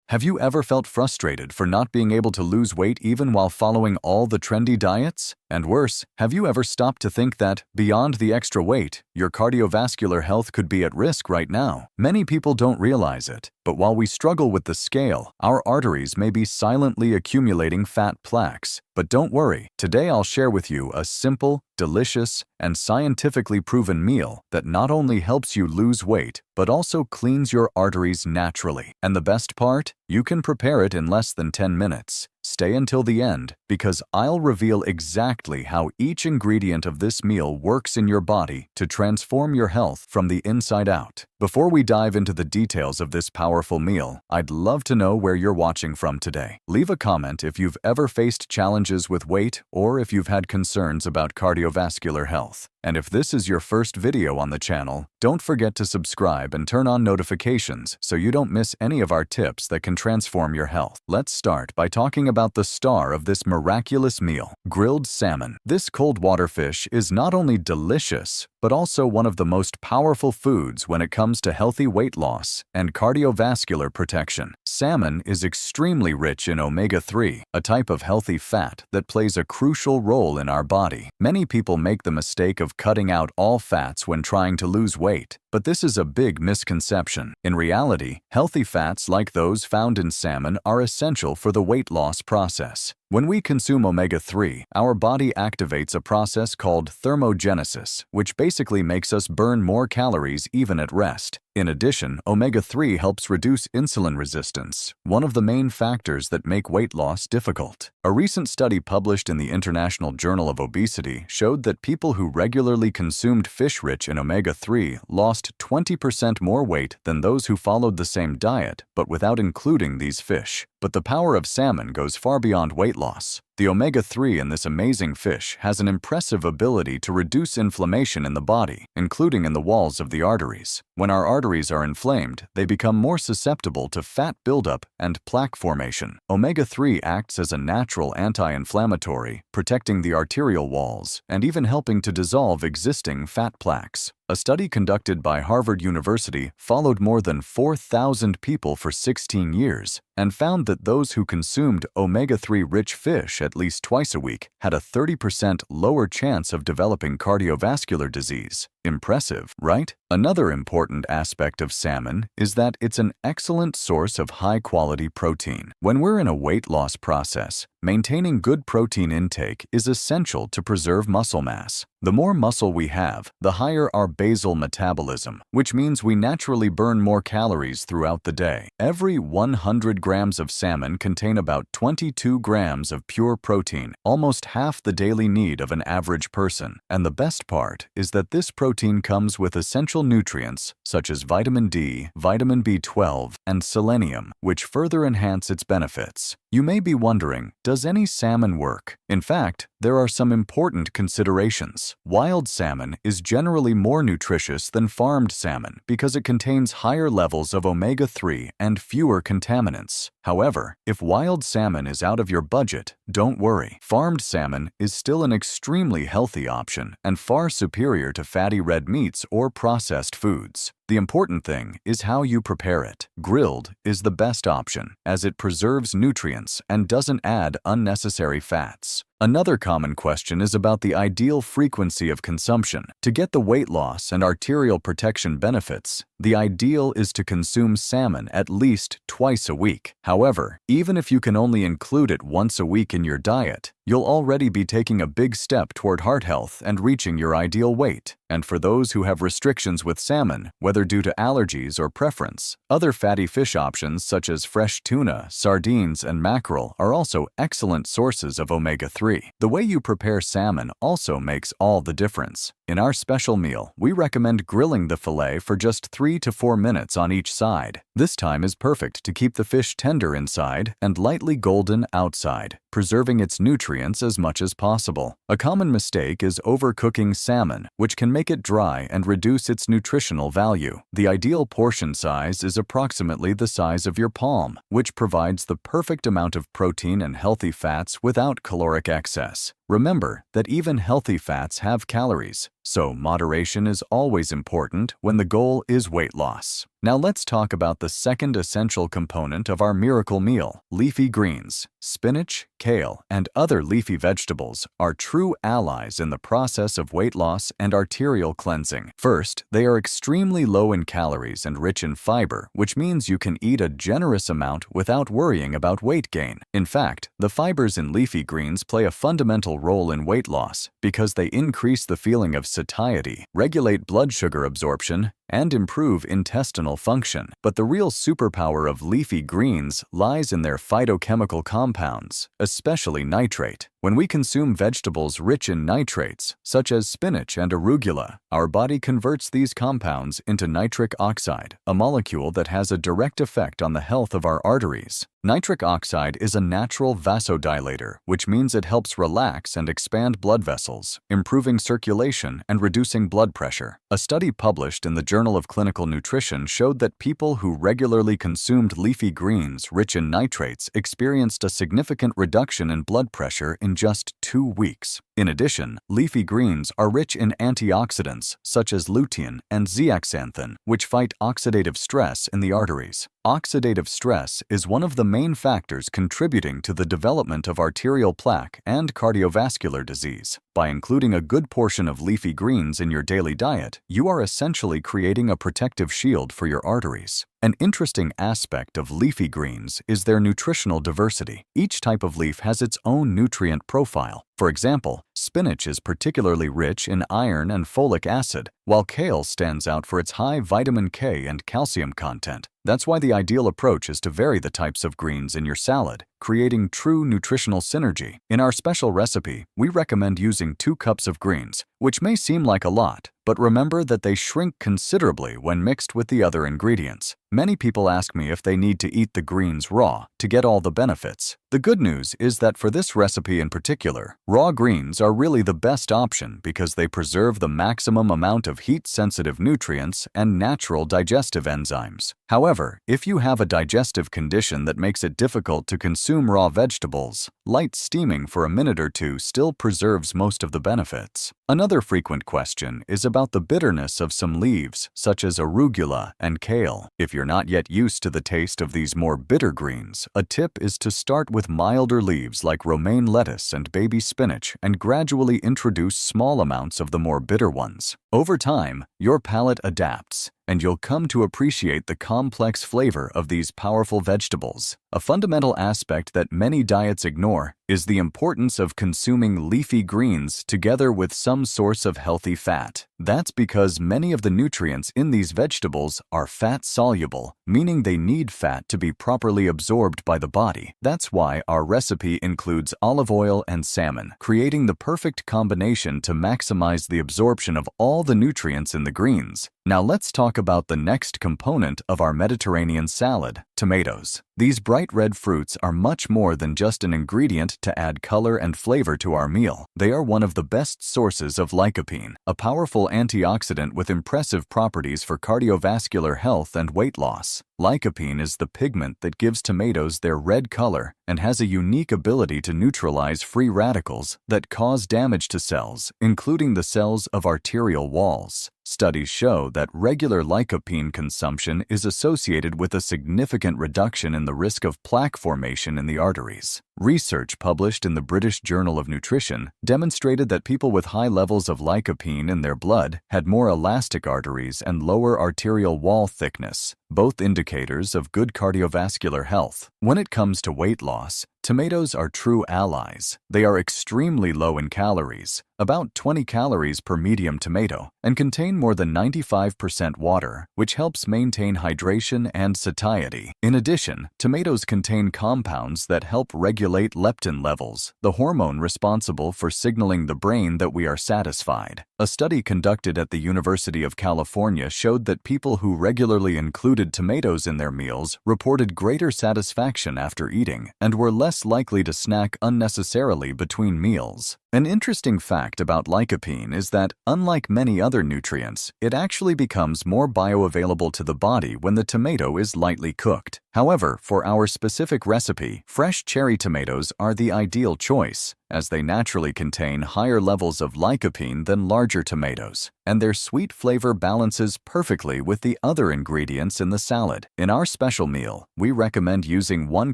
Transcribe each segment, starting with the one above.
Have you ever felt frustrated for not being able to lose weight even while following all the trendy diets? And worse, have you ever stopped to think that, beyond the extra weight, your cardiovascular health could be at risk right now? Many people don't realize it, but while we struggle with the scale, our arteries may be silently accumulating fat plaques. But don't worry, today I'll share with you a simple, delicious, and scientifically proven meal that not only helps you lose weight, but also cleans your arteries naturally. And the best part? You can prepare it in less than 10 minutes. Stay until the end, because I'll reveal exactly how each ingredient of this meal works in your body to transform your health from the inside out. Before we dive into the details of this powerful meal, I'd love to know where you're watching from today. Leave a comment if you've ever faced challenges with weight or if you've had concerns about cardiovascular health. And if this is your first video on the channel, don't forget to subscribe and turn on notifications so you don't miss any of our tips that can transform your health. Let's start by talking about the star of this miraculous meal, grilled salmon. This cold water fish is not only delicious, but also one of the most powerful foods when it comes to healthy weight loss and cardiovascular protection. Salmon is extremely rich in omega-3, a type of healthy fat that plays a crucial role in our body. Many people make the mistake of cutting out all fats when trying to lose weight, but this is a big misconception. In reality, healthy fats like those found in salmon are essential for the weight loss process. When we consume omega-3, our body activates a process called thermogenesis, which basically makes us burn more calories even at rest. In addition, omega-3 helps reduce insulin resistance, one of the main factors that make weight loss difficult. A recent study published in the International Journal of Obesity showed that people who regularly consumed fish rich in omega-3 lost 20% more weight than those who followed the same diet but without including these fish. But the power of salmon goes far beyond weight loss. The omega-3 in this amazing fish has an impressive ability to reduce inflammation in the body, including in the walls of the arteries. When our arteries are inflamed, they become more susceptible to fat buildup and plaque formation. Omega-3 acts as a natural anti-inflammatory, protecting the arterial walls and even helping to dissolve existing fat plaques. A study conducted by Harvard University followed more than 4,000 people for 16 years and found that those who consumed omega-3 rich fish at least twice a week had a 30% lower chance of developing cardiovascular disease. Impressive, right? Another important aspect of salmon is that it's an excellent source of high-quality protein. When we're in a weight loss process, maintaining good protein intake is essential to preserve muscle mass. The more muscle we have, the higher our basal metabolism, which means we naturally burn more calories throughout the day. Every 100 grams of salmon contain about 22 grams of pure protein, almost half the daily need of an average person. And the best part is that this protein comes with essential nutrients such as vitamin D, vitamin B12, and selenium, which further enhance its benefits. You may be wondering, does any salmon work? In fact, there are some important considerations. Wild salmon is generally more nutritious than farmed salmon because it contains higher levels of omega-3 and fewer contaminants. However, if wild salmon is out of your budget, don't worry. Farmed salmon is still an extremely healthy option and far superior to fatty red meats or processed foods. The important thing is how you prepare it. Grilled is the best option, as it preserves nutrients and doesn't add unnecessary fats. Another common question is about the ideal frequency of consumption. To get the weight loss and arterial protection benefits, the ideal is to consume salmon at least twice a week. However, even if you can only include it once a week in your diet, you'll already be taking a big step toward heart health and reaching your ideal weight. And for those who have restrictions with salmon, whether due to allergies or preference, other fatty fish options such as fresh tuna, sardines, and mackerel are also excellent sources of omega-3. The way you prepare salmon also makes all the difference. In our special meal, we recommend grilling the fillet for just 3 to 4 minutes on each side. This time is perfect to keep the fish tender inside and lightly golden outside, preserving its nutrients as much as possible. A common mistake is overcooking salmon, which can make it dry and reduce its nutritional value. The ideal portion size is approximately the size of your palm, which provides the perfect amount of protein and healthy fats without caloric excess. Remember that even healthy fats have calories, so moderation is always important when the goal is weight loss. Now let's talk about the second essential component of our miracle meal, leafy greens. Spinach, kale, and other leafy vegetables are true allies in the process of weight loss and arterial cleansing. First, they are extremely low in calories and rich in fiber, which means you can eat a generous amount without worrying about weight gain. In fact, the fibers in leafy greens play a fundamental role in weight loss because they increase the feeling of satiety, regulate blood sugar absorption, and improve intestinal function. But the real superpower of leafy greens lies in their phytochemical compounds, especially nitrate. When we consume vegetables rich in nitrates, such as spinach and arugula, our body converts these compounds into nitric oxide, a molecule that has a direct effect on the health of our arteries. Nitric oxide is a natural vasodilator, which means it helps relax and expand blood vessels, improving circulation and reducing blood pressure. A study published in the Journal of Clinical Nutrition showed that people who regularly consumed leafy greens rich in nitrates experienced a significant reduction in blood pressure in just 2 weeks. In addition, leafy greens are rich in antioxidants such as lutein and zeaxanthin, which fight oxidative stress in the arteries. Oxidative stress is one of the main factors contributing to the development of arterial plaque and cardiovascular disease. By including a good portion of leafy greens in your daily diet, you are essentially creating a protective shield for your arteries. An interesting aspect of leafy greens is their nutritional diversity. Each type of leaf has its own nutrient profile. For example, spinach is particularly rich in iron and folic acid, while kale stands out for its high vitamin K and calcium content. That's why the ideal approach is to vary the types of greens in your salad, creating true nutritional synergy. In our special recipe, we recommend using 2 cups of greens, which may seem like a lot, but remember that they shrink considerably when mixed with the other ingredients. Many people ask me if they need to eat the greens raw to get all the benefits. The good news is that for this recipe in particular, raw greens are really the best option because they preserve the maximum amount of heat-sensitive nutrients and natural digestive enzymes. However, if you have a digestive condition that makes it difficult to consume raw vegetables, light steaming for a minute or 2 still preserves most of the benefits. Another frequent question is about the bitterness of some leaves, such as arugula and kale. If you're not yet used to the taste of these more bitter greens, a tip is to start with milder leaves like romaine lettuce and baby spinach and gradually introduce small amounts of the more bitter ones. Over time, your palate adapts, and you'll come to appreciate the complex flavor of these powerful vegetables. A fundamental aspect that many diets ignore is the importance of consuming leafy greens together with some source of healthy fat. That's because many of the nutrients in these vegetables are fat-soluble, meaning they need fat to be properly absorbed by the body. That's why our recipe includes olive oil and salmon, creating the perfect combination to maximize the absorption of all the nutrients in the greens. Now let's talk about the next component of our Mediterranean salad, tomatoes. These bright red fruits are much more than just an ingredient to add color and flavor to our meal. They are one of the best sources of lycopene, a powerful antioxidant with impressive properties for cardiovascular health and weight loss. Lycopene is the pigment that gives tomatoes their red color and has a unique ability to neutralize free radicals that cause damage to cells, including the cells of arterial walls. Studies show that regular lycopene consumption is associated with a significant reduction in the risk of plaque formation in the arteries. Research published in the British Journal of Nutrition demonstrated that people with high levels of lycopene in their blood had more elastic arteries and lower arterial wall thickness, both indicators of good cardiovascular health. When it comes to weight loss, tomatoes are true allies. They are extremely low in calories, about 20 calories per medium tomato, and contain more than 95% water, which helps maintain hydration and satiety. In addition, tomatoes contain compounds that help regulate leptin levels, the hormone responsible for signaling the brain that we are satisfied. A study conducted at the University of California showed that people who regularly included tomatoes in their meals reported greater satisfaction after eating and were less likely to snack unnecessarily between meals. An interesting fact about lycopene is that, unlike many other nutrients, it actually becomes more bioavailable to the body when the tomato is lightly cooked. However, for our specific recipe, fresh cherry tomatoes are the ideal choice, as they naturally contain higher levels of lycopene than larger tomatoes, and their sweet flavor balances perfectly with the other ingredients in the salad. In our special meal, we recommend using 1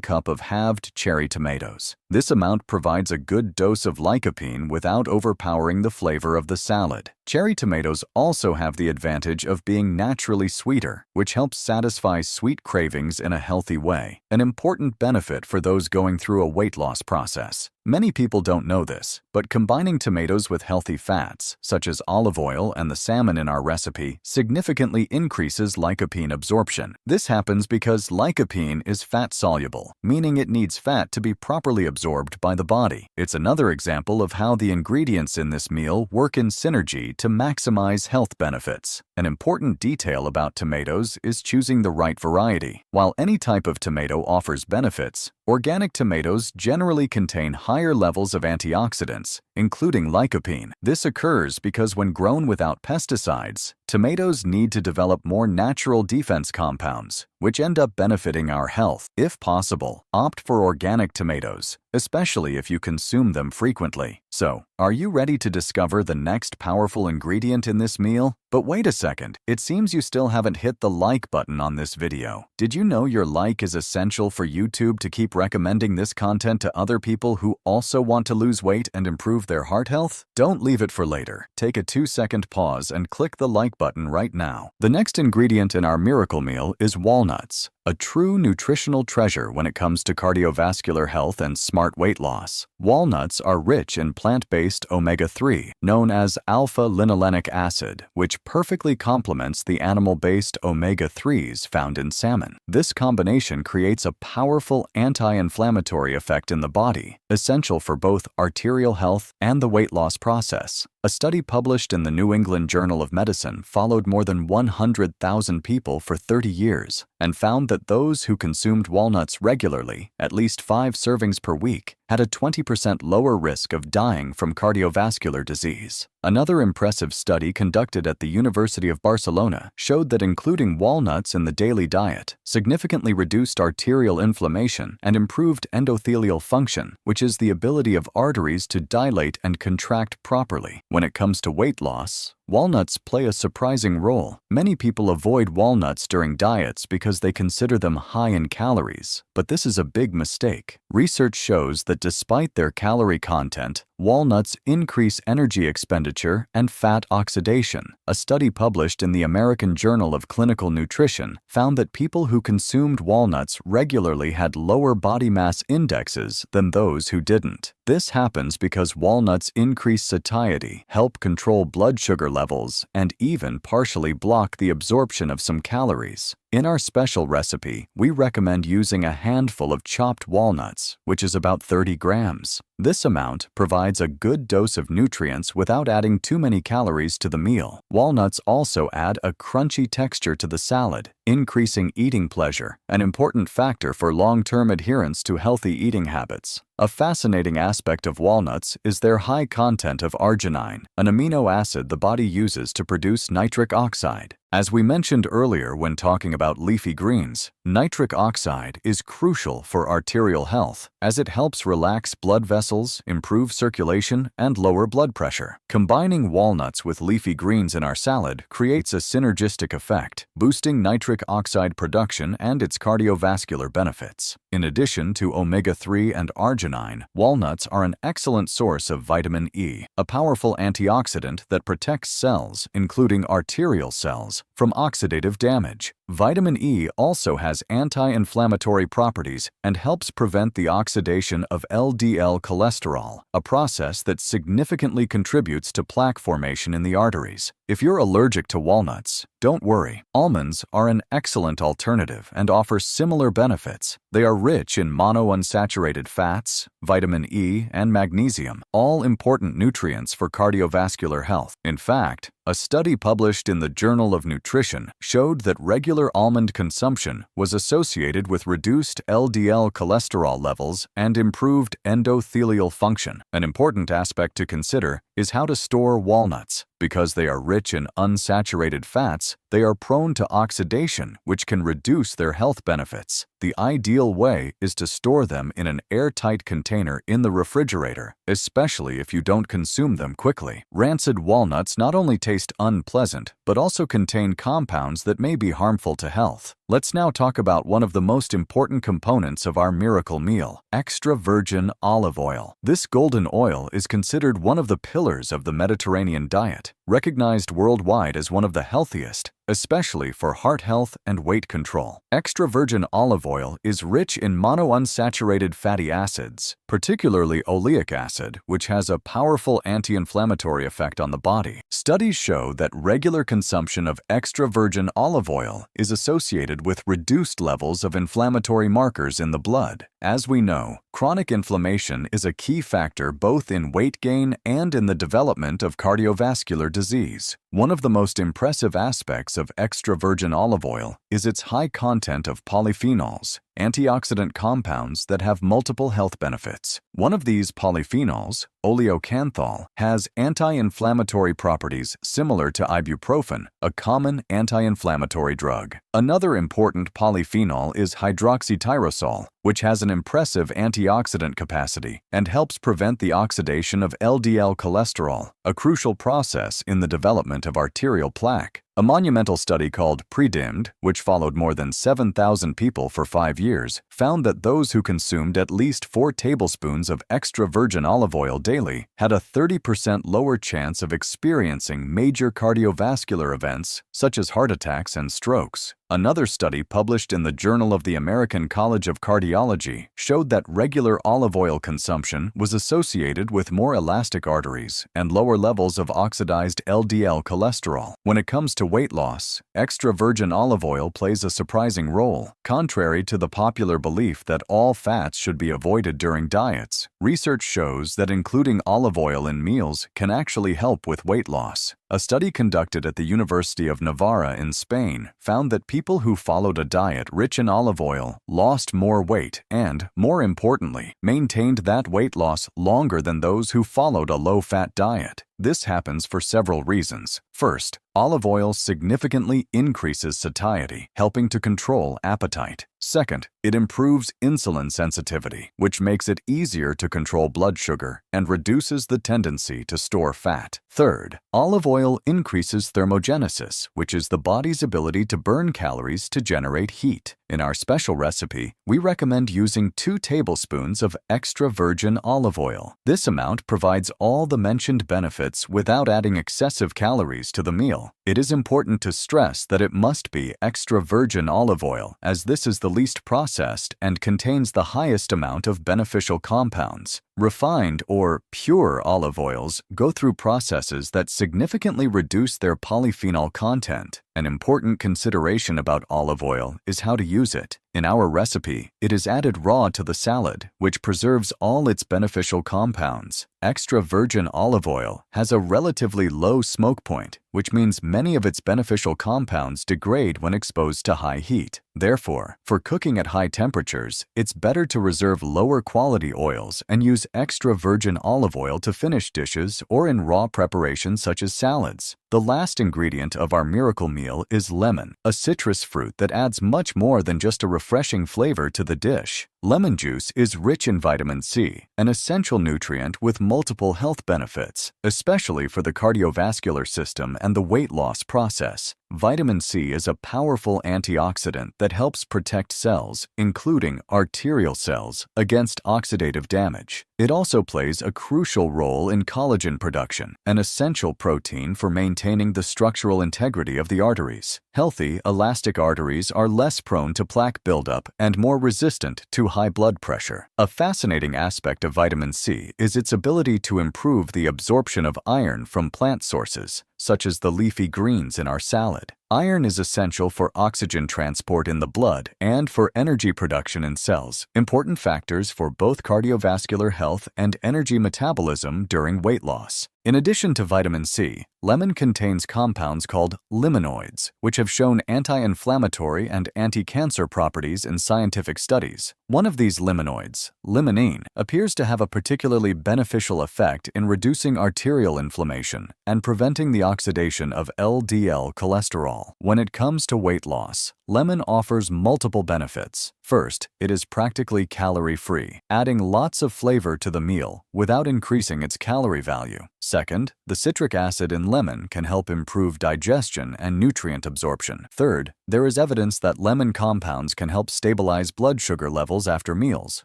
cup of halved cherry tomatoes. This amount provides a good dose of lycopene without overpowering the flavor of the salad. Cherry tomatoes also have the advantage of being naturally sweeter, which helps satisfy sweet cravings in a healthy way, an important benefit for those going through a weight loss process. Many people don't know this, but combining tomatoes with healthy fats, such as olive oil and the salmon in our recipe, significantly increases lycopene absorption. This happens because lycopene is fat-soluble, meaning it needs fat to be properly absorbed by the body. It's another example of how the ingredients in this meal work in synergy to maximize health benefits. An important detail about tomatoes is choosing the right variety. While any type of tomato offers benefits, organic tomatoes generally contain higher levels of antioxidants, including lycopene. This occurs because when grown without pesticides, tomatoes need to develop more natural defense compounds, which end up benefiting our health. If possible, opt for organic tomatoes, especially if you consume them frequently. So, are you ready to discover the next powerful ingredient in this meal? But wait a second, it seems you still haven't hit the like button on this video. Did you know your like is essential for YouTube to keep recommending this content to other people who also want to lose weight and improve their heart health? Don't leave it for later. Take a 2-second pause and click the like button right now. The next ingredient in our miracle meal is walnuts, a true nutritional treasure when it comes to cardiovascular health and smart weight loss. Walnuts are rich in plant-based omega-3, known as alpha-linolenic acid, which perfectly complements the animal-based omega-3s found in salmon. This combination creates a powerful anti-inflammatory effect in the body, essential for both arterial health and the weight loss process. A study published in the New England Journal of Medicine followed more than 100,000 people for 30 years and found that those who consumed walnuts regularly, at least 5 servings per week, had a 20% lower risk of dying from cardiovascular disease. Another impressive study conducted at the University of Barcelona showed that including walnuts in the daily diet significantly reduced arterial inflammation and improved endothelial function, which is the ability of arteries to dilate and contract properly. When it comes to weight loss, walnuts play a surprising role. Many people avoid walnuts during diets because they consider them high in calories, but this is a big mistake. Research shows that despite their calorie content, walnuts increase energy expenditure and fat oxidation. A study published in the American Journal of Clinical Nutrition found that people who consumed walnuts regularly had lower body mass indexes than those who didn't. This happens because walnuts increase satiety, help control blood sugar levels, and even partially block the absorption of some calories. In our special recipe, we recommend using a handful of chopped walnuts, which is about 30 grams. This amount provides a good dose of nutrients without adding too many calories to the meal. Walnuts also add a crunchy texture to the salad, increasing eating pleasure, an important factor for long-term adherence to healthy eating habits. A fascinating aspect of walnuts is their high content of arginine, an amino acid the body uses to produce nitric oxide. As we mentioned earlier when talking about leafy greens, nitric oxide is crucial for arterial health as it helps relax blood vessels, improve circulation, and lower blood pressure. Combining walnuts with leafy greens in our salad creates a synergistic effect, boosting nitric oxide production and its cardiovascular benefits. In addition to omega-3 and arginine, walnuts are an excellent source of vitamin E, a powerful antioxidant that protects cells, including arterial cells, from oxidative damage. Vitamin E also has anti-inflammatory properties and helps prevent the oxidation of LDL cholesterol, a process that significantly contributes to plaque formation in the arteries. If you're allergic to walnuts, don't worry. Almonds are an excellent alternative and offer similar benefits. They are rich in monounsaturated fats, vitamin E, and magnesium, all important nutrients for cardiovascular health. In fact, A study published in the Journal of Nutrition showed that regular almond consumption was associated with reduced LDL cholesterol levels and improved endothelial function. An important aspect to consider is how to store walnuts. Because they are rich in unsaturated fats, they are prone to oxidation, which can reduce their health benefits. The ideal way is to store them in an airtight container in the refrigerator, especially if you don't consume them quickly. Rancid walnuts not only taste unpleasant, but also contain compounds that may be harmful to health. Let's now talk about one of the most important components of our miracle meal: extra virgin olive oil. This golden oil is considered one of the pillars of the Mediterranean diet, recognized worldwide as one of the healthiest, especially for heart health and weight control. Extra virgin olive oil is rich in monounsaturated fatty acids, particularly oleic acid, which has a powerful anti-inflammatory effect on the body. Studies show that regular consumption of extra virgin olive oil is associated with reduced levels of inflammatory markers in the blood. As we know, chronic inflammation is a key factor both in weight gain and in the development of cardiovascular disease. One of the most impressive aspects of extra virgin olive oil is its high content of polyphenols, antioxidant compounds that have multiple health benefits. One of these polyphenols, oleocanthal, has anti-inflammatory properties similar to ibuprofen, a common anti-inflammatory drug. Another important polyphenol is hydroxytyrosol, which has an impressive antioxidant capacity and helps prevent the oxidation of LDL cholesterol, a crucial process in the development of arterial plaque. A monumental study called PREDIMMED, which followed more than 7,000 people for 5 years, found that those who consumed at least 4 tablespoons of extra virgin olive oil daily had a 30% lower chance of experiencing major cardiovascular events such as heart attacks and strokes. Another study published in the Journal of the American College of Cardiology showed that regular olive oil consumption was associated with more elastic arteries and lower levels of oxidized LDL cholesterol. When it comes to weight loss, extra virgin olive oil plays a surprising role. Contrary to the popular belief that all fats should be avoided during diets, research shows that including olive oil in meals can actually help with weight loss. A study conducted at the University of Navarra in Spain found that people who followed a diet rich in olive oil lost more weight and, more importantly, maintained that weight loss longer than those who followed a low-fat diet. This happens for several reasons. First, olive oil significantly increases satiety, helping to control appetite. Second, it improves insulin sensitivity, which makes it easier to control blood sugar and reduces the tendency to store fat. Third, olive oil increases thermogenesis, which is the body's ability to burn calories to generate heat. In our special recipe, we recommend using 2 tablespoons of extra virgin olive oil. This amount provides all the mentioned benefits without adding excessive calories to the meal. It is important to stress that it must be extra virgin olive oil, as this is the least processed and contains the highest amount of beneficial compounds. Refined or pure olive oils go through processes that significantly reduce their polyphenol content. An important consideration about olive oil is how to use it. In our recipe, it is added raw to the salad, which preserves all its beneficial compounds. Extra virgin olive oil has a relatively low smoke point, which means many of its beneficial compounds degrade when exposed to high heat. Therefore, for cooking at high temperatures, it's better to reserve lower quality oils and use extra virgin olive oil to finish dishes or in raw preparations such as salads. The last ingredient of our miracle meal is lemon, a citrus fruit that adds much more than just a refreshing flavor to the dish. Lemon juice is rich in vitamin C, an essential nutrient with multiple health benefits, especially for the cardiovascular system and the weight loss process. Vitamin C is a powerful antioxidant that helps protect cells, including arterial cells, against oxidative damage. It also plays a crucial role in collagen production, an essential protein for maintaining the structural integrity of the arteries. Healthy, elastic arteries are less prone to plaque buildup and more resistant to high blood pressure. A fascinating aspect of vitamin C is its ability to improve the absorption of iron from plant sources. such as the leafy greens in our salad. Iron is essential for oxygen transport in the blood and for energy production in cells, important factors for both cardiovascular health and energy metabolism during weight loss. In addition to vitamin C, lemon contains compounds called limonoids, which have shown anti-inflammatory and anti-cancer properties in scientific studies. One of these limonoids, limonene, appears to have a particularly beneficial effect in reducing arterial inflammation and preventing the oxidation of LDL cholesterol. When it comes to weight loss, lemon offers multiple benefits. First, it is practically calorie-free, adding lots of flavor to the meal without increasing its calorie value. Second, the citric acid in lemon can help improve digestion and nutrient absorption. Third, there is evidence that lemon compounds can help stabilize blood sugar levels after meals,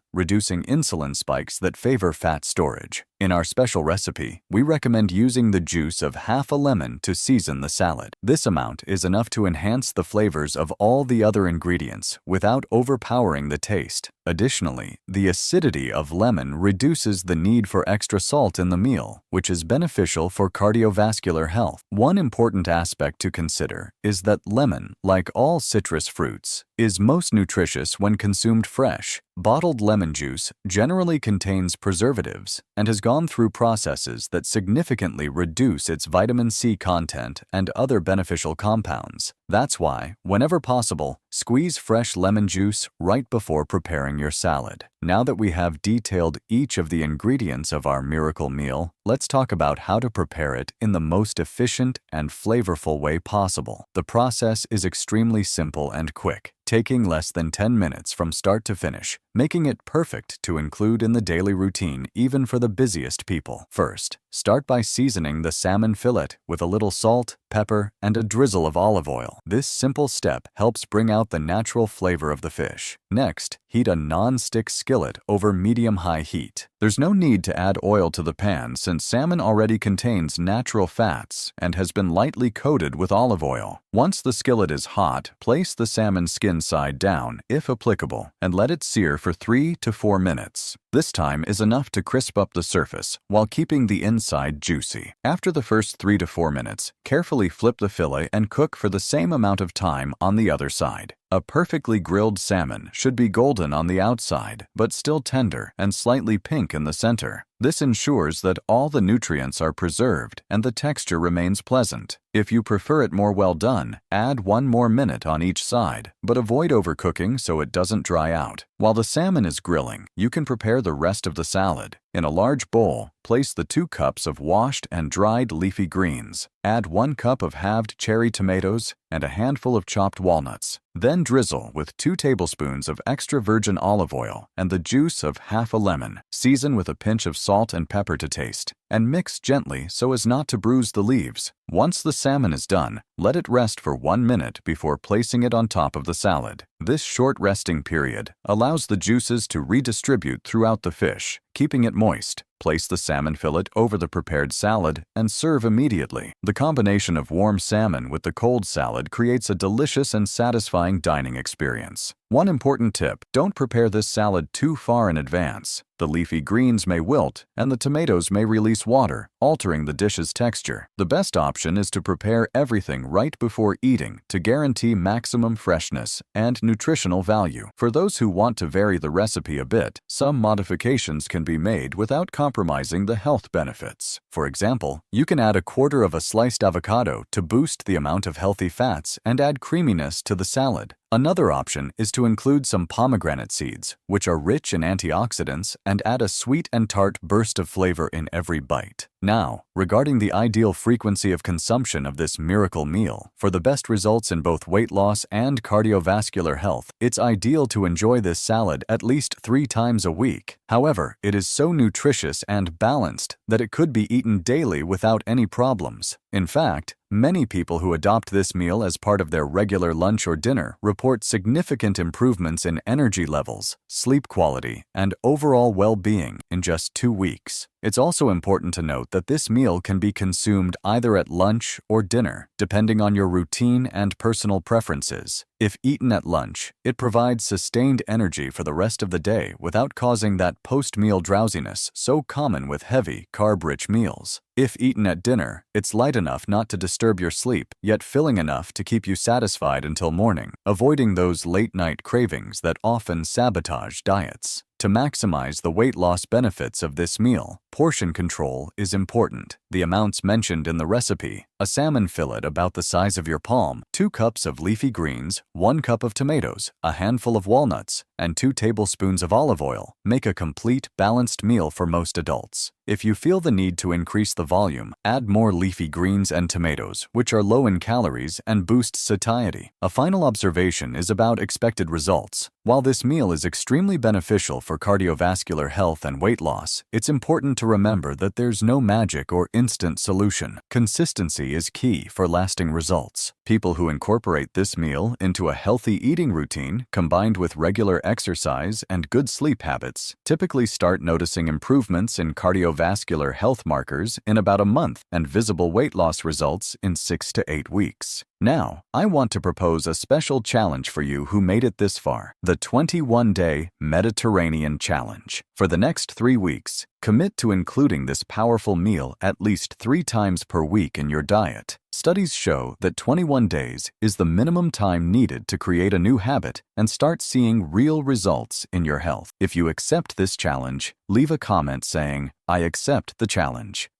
reducing insulin spikes that favor fat storage. In our special recipe, we recommend using the juice of half a lemon to season the salad. This amount is enough to enhance the flavors of all the other ingredients without overpowering the taste. Additionally, the acidity of lemon reduces the need for extra salt in the meal, which is beneficial for cardiovascular health. One important aspect to consider is that lemon, like all citrus fruits, is most nutritious when consumed fresh. Bottled lemon juice generally contains preservatives and has gone through processes that significantly reduce its vitamin C content and other beneficial compounds. That's why, whenever possible, squeeze fresh lemon juice right before preparing your salad. Now that we have detailed each of the ingredients of our miracle meal, let's talk about how to prepare it in the most efficient and flavorful way possible. The process is extremely simple and quick, taking less than 10 minutes from start to finish, making it perfect to include in the daily routine even for the busiest people. First, start by seasoning the salmon fillet with a little salt, pepper, and a drizzle of olive oil. This simple step helps bring out the natural flavor of the fish. Next, heat a non-stick skillet over medium-high heat. There's no need to add oil to the pan since salmon already contains natural fats and has been lightly coated with olive oil. Once the skillet is hot, place the salmon skin side down, if applicable, and let it sear for 3 to 4 minutes. This time is enough to crisp up the surface while keeping the inside juicy. After the first 3 to 4 minutes, carefully flip the fillet and cook for the same amount of time on the other side. A perfectly grilled salmon should be golden on the outside, but still tender and slightly pink in the center. This ensures that all the nutrients are preserved and the texture remains pleasant. If you prefer it more well done, add 1 more minute on each side, but avoid overcooking so it doesn't dry out. While the salmon is grilling, you can prepare the rest of the salad. In a large bowl, place the 2 cups of washed and dried leafy greens. Add 1 cup of halved cherry tomatoes and a handful of chopped walnuts. Then drizzle with 2 tablespoons of extra virgin olive oil and the juice of half a lemon. Season with a pinch of salt and pepper to taste, and mix gently so as not to bruise the leaves. Once the salmon is done, let it rest for 1 minute before placing it on top of the salad. This short resting period allows the juices to redistribute throughout the fish, keeping it moist. Place the salmon fillet over the prepared salad and serve immediately. The combination of warm salmon with the cold salad creates a delicious and satisfying dining experience. One important tip: don't prepare this salad too far in advance. The leafy greens may wilt and the tomatoes may release water, altering the dish's texture. The best option is to prepare everything right before eating to guarantee maximum freshness and nutritional value. For those who want to vary the recipe a bit, some modifications can be made without compromising the health benefits. For example, you can add 1/4 of a sliced avocado to boost the amount of healthy fats and add creaminess to the salad. Another option is to include some pomegranate seeds, which are rich in antioxidants and add a sweet and tart burst of flavor in every bite. Now, regarding the ideal frequency of consumption of this miracle meal, for the best results in both weight loss and cardiovascular health, it's ideal to enjoy this salad at least 3 times a week. However, it is so nutritious and balanced that it could be eaten daily without any problems. In fact, many people who adopt this meal as part of their regular lunch or dinner report significant improvements in energy levels, sleep quality, and overall well-being in just 2 weeks. It's also important to note that this meal can be consumed either at lunch or dinner, depending on your routine and personal preferences. If eaten at lunch, it provides sustained energy for the rest of the day without causing that post-meal drowsiness so common with heavy, carb-rich meals. If eaten at dinner, it's light enough not to disturb your sleep, yet filling enough to keep you satisfied until morning, avoiding those late-night cravings that often sabotage diets. To maximize the weight loss benefits of this meal, portion control is important. The amounts mentioned in the recipe: a salmon fillet about the size of your palm, 2 cups of leafy greens, 1 cup of tomatoes, a handful of walnuts, and 2 tablespoons of olive oil make a complete, balanced meal for most adults. If you feel the need to increase the volume, add more leafy greens and tomatoes, which are low in calories and boost satiety. A final observation is about expected results. While this meal is extremely beneficial for cardiovascular health and weight loss, it's important to remember that there's no magic or instant solution. Consistency is key for lasting results. People who incorporate this meal into a healthy eating routine, combined with regular exercise and good sleep habits, typically start noticing improvements in cardiovascular health markers in about a month and visible weight loss results in 6 to 8 weeks. Now, I want to propose a special challenge for you who made it this far: the 21-day Mediterranean Challenge. For the next 3 weeks, commit to including this powerful meal at least 3 times per week in your diet. Studies show that 21 days is the minimum time needed to create a new habit and start seeing real results in your health. If you accept this challenge, leave a comment saying, "I accept the challenge."